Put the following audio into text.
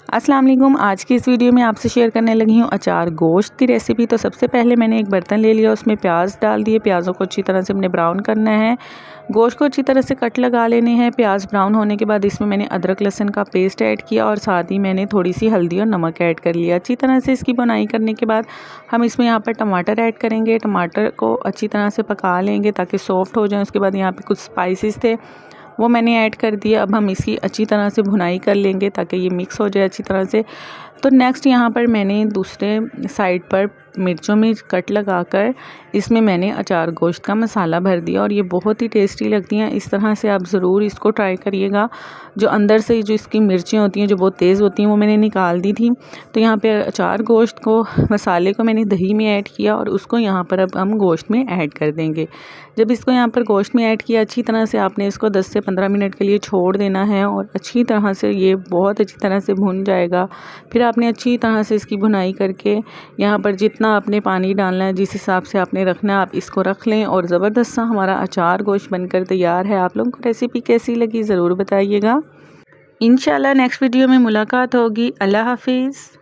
अस्सलाम वालेकुम। आज की इस वीडियो में आपसे शेयर करने लगी हूँ अचार गोश्त की रेसिपी। तो सबसे पहले मैंने एक बर्तन ले लिया, उसमें प्याज डाल दिए। प्याज़ों को अच्छी तरह से हमने ब्राउन करना है। गोश्त को अच्छी तरह से कट लगा लेने हैं। प्याज ब्राउन होने के बाद इसमें मैंने अदरक लहसुन का पेस्ट ऐड किया और साथ ही मैंने थोड़ी सी हल्दी और नमक ऐड कर लिया। अच्छी तरह से इसकी बुनाई करने के बाद हम इसमें यहाँ पर टमाटर ऐड करेंगे। टमाटर को अच्छी तरह से पका लेंगे ताकि सॉफ्ट हो जाए। उसके बाद यहाँ पर कुछ स्पाइसेस थे वो मैंने ऐड कर दिया। अब हम इसकी अच्छी तरह से भुनाई कर लेंगे ताकि ये मिक्स हो जाए अच्छी तरह से। तो नेक्स्ट यहाँ पर मैंने दूसरे साइड पर मिर्चों में कट लगाकर इसमें मैंने अचार गोश्त का मसाला भर दिया और ये बहुत ही टेस्टी लगती हैं। इस तरह से आप ज़रूर इसको ट्राई करिएगा। जो अंदर से जो इसकी मिर्चें होती हैं जो बहुत तेज़ होती हैं वो मैंने निकाल दी थी। तो यहाँ पे अचार गोश्त को मसाले को मैंने दही में ऐड किया और उसको यहाँ पर अब हम गोश्त में ऐड कर देंगे। जब इसको यहाँ पर गोश्त में ऐड किया अच्छी तरह से आपने इसको 10 से 15 मिनट के लिए छोड़ देना है और अच्छी तरह से ये बहुत अच्छी तरह से भुन जाएगा। फिर आपने अच्छी तरह से इसकी भुनाई करके यहाँ पर जितना आपने पानी डालना है जिस हिसाब से आपने रखना है आप इसको रख लें। और ज़बरदस्त सा हमारा अचार गोश्त बनकर तैयार है। आप लोगों को रेसिपी कैसी लगी ज़रूर बताइएगा। इंशाल्लाह नेक्स्ट वीडियो में मुलाकात होगी। अल्लाह हाफिज़।